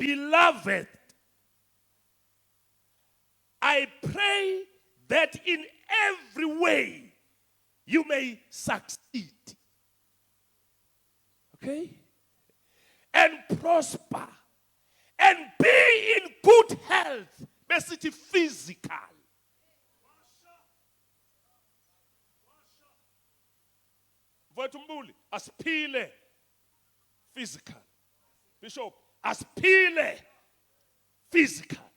Beloved, I pray that in every way you may succeed. Okay? And prosper. And be in good health. Basically physical. Votumbuli, aspile physical. Bishop, aspile physical.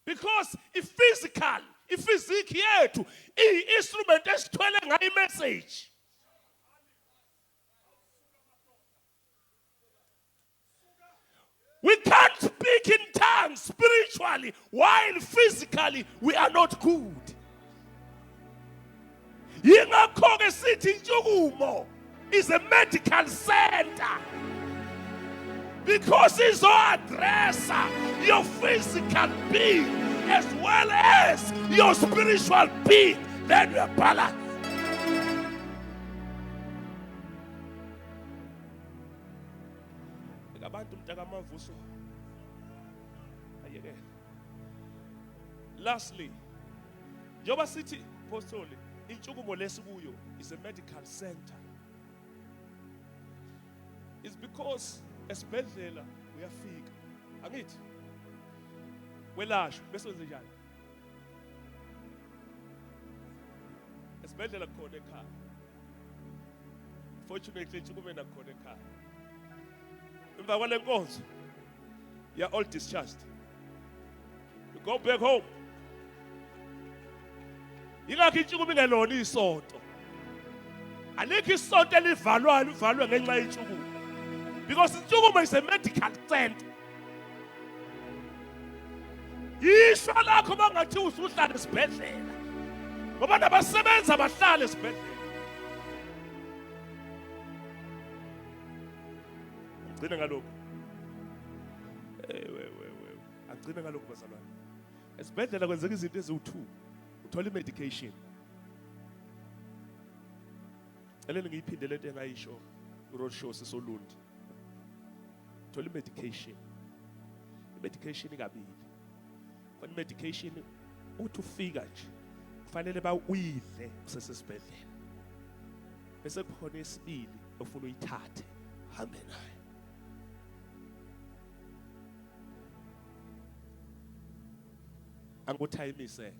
Because if physical, if physique yethu, i-instrument esithwele ngayo message. We can't speak in tongues spiritually while physically we are not good. Yingakho-ke sithi intshukumo is a medical center. Because it's our addresser, your physical being as well as your spiritual being. Then you are balanced. Lastly, Joba City Apostolic inchukumo lesikuyo is a medical center. It's because esibhedlela uyafika. Angithi? Welashwa bese wenze njani? Esibhedlela khona ekhaya. Fortunately inchukumeni akhona ekhaya. Emva kwale nkonzo, you are all discharged. You go back home. Ingakho intshukumo ingelona isonto. Alikho isonto elivalwayo ngenxa yentshukumo. Because intshukumo is a medical center. Yisho lakho bangathi usuhlala esibhedlela. Ngoba nabasebenza bahlala esibhedlela. Ngicina ngalokho. Agcina ngalokho bazalwane. Esibhedlela kwenzeka izinto eziwu2. Uthola medication. Eleni ngiyiphinde lento engayisho road show sesolundi. Uthola medication. Medication ikabili. Kon medication uthi ufika nje kufanele uyidle usesibhedlela. Bese kukhona esibili ofuna uyithathe hambe naye. Anguthayimise.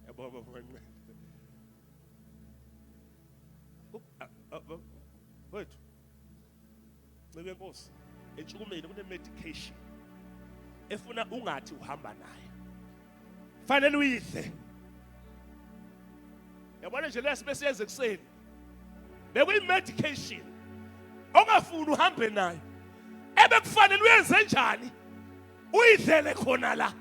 Yabona mfana. Wethu. Ncike Nkosi, entshukumeni kune medication efuna ungathi uhamba naye. Fanele uyidle. Yabona nje lesibesenze kuseni. Bekuyi medication ongafuni uhambe nayo. Ebekufanele uyenze njani? Uyidlele khona la.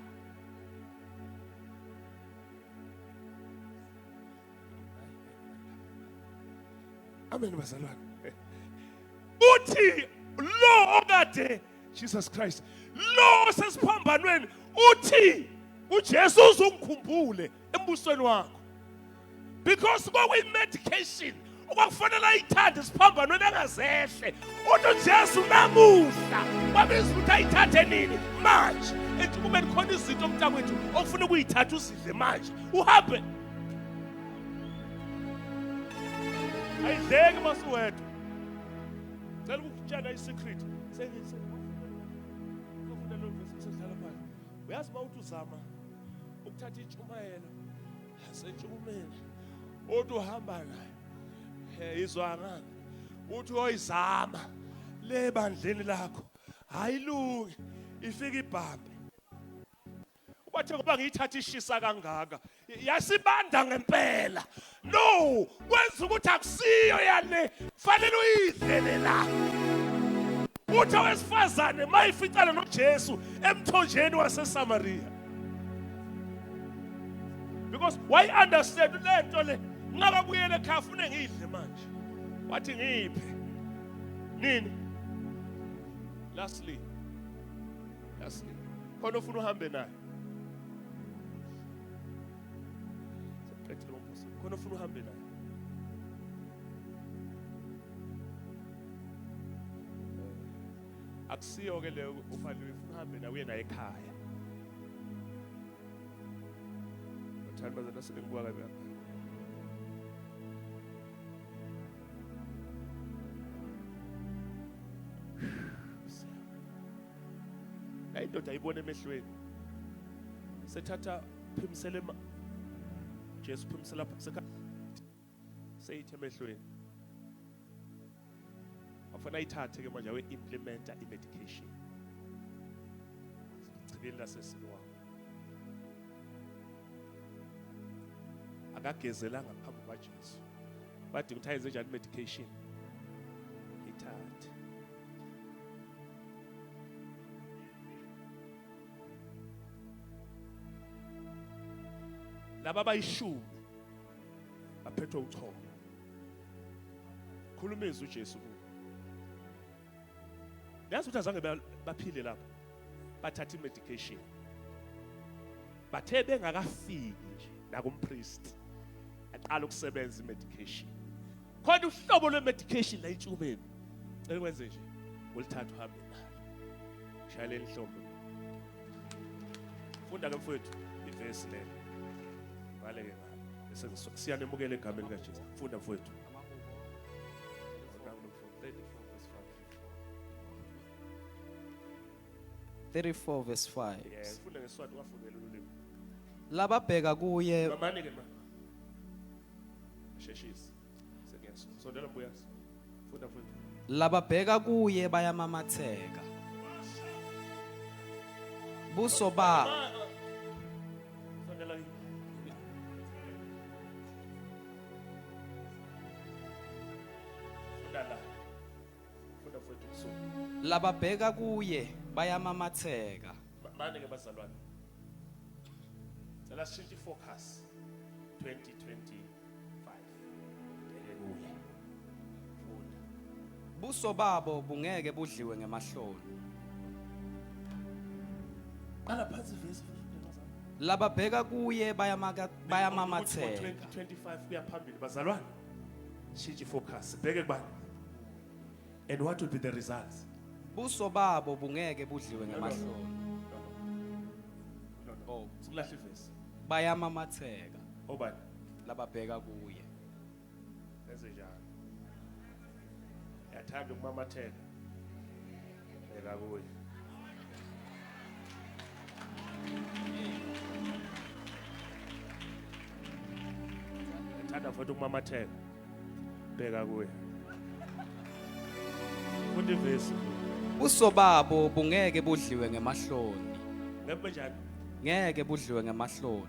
Amen bazalwane. Uthi lo okade Jesus Christ. Lo sesiphambanweni uthi uJesu uzungikhumbule embusweni wakho. Because kwakuyi medication okwakufanele ayithande siphambanweni angazehle. Uthi uJesu namuhla wabiza ukuthi ayithathe nini manje. Entshukumeni khona izinto mntakwethu okufuna ukuyithatha uzidle manje. Uhambe. Ayidleki masuwethu. Cela ukutshela isecret. Ngifuna lo verse sidlala phansi. Uyazi mawuthi uzama ukuthatha intshumayelo yasentshukumeni. Uthi uhamba naye. Izwa ngani? Uthi oyizama le bandleni lakho. Hayilungi. Ifika ibhambe. Ubathe ngoba ngiyithatha ishisa kangaka. Yasibanda ngempela. No, kwenza ukuthi akusiyo yale. Fanele uyidlele la. Uthi owesifazane mayificana noJesu emthonjeni waseSamaria. Because why understand lento le? Ngaka kuyele ekhaya ufune ngidle manje. Wathi ngiphe. Nini? Lastly. Khona ufuna uhambe naye. Khona ufuna uhambe naye. Akusiyo ke leyo ufanele uhambe nawe uye naye ekhaya. Uthanda bazana sengikubuka kabi. La indoda ayibona emehlweni. Sethatha phimsele Jesu phimsela phakuse seyithi emehlweni. Afuna ayithathe ke manje awe implementa i-medication. Sigcibeni lasesini wami. Akagezelanga phambi kwaJesu. Bathi ukuthi ayenze njani medication? Ithathe. Laba bayishumi baphethwe uchago. Khuluma izwi uJesu kubo. Yazi ukuthi azange baphile lapho. Bathatha i-medication. Bathe bengakafiki nje nakumpriest. Aqala ukusebenza i-medication. Khona uhlobo lwe-medication la entshubeni. Cela ukwenze nje. Ulithatha uhambe nalo. Shayela enhlombe. Funda ke mfowethu ivesi lelo. Vale ke ngalo. Bese siyanemukela egameni likaJesu. Funda mfowethu. 34 verse 5. Yes, funda ngeSiswati ungafundela ulimi. Lababheka kuye Mamani ke ma. Sheshisi. Sekenso. Sondela mbuyasi. Funda mfowethu. lababheka kuye bayamamatheka. Buso ba Sondela. Funda la. Funda mfowethu kusuka. lababheka kuye bayamamatheka. Manje ke bazalwane. Let's change focus 2025. Bheke kuye. Funda. Buso babo bungeke budliwe ngemahloni. Qala phansi verse bazalwane. Lababheka kuye bayamamatheka. 2025 kuya phambili bazalwane. Change focus. Bheke kubani? And what will be the results? Buso babo bungeke budliwe ngemahloni. Oh, simlahle verse. Bayamamatheka Obani? lababheka kuye. Enze njalo. Yathanda ukumamatheka. Bheka kuye. Yathanda futhi ukumamatheka. Bheka kuye. Funda ivesi. Buso babo bungeke budliwe ngemahloni. Ngempela njani? Ngeke budliwe ngemahloni.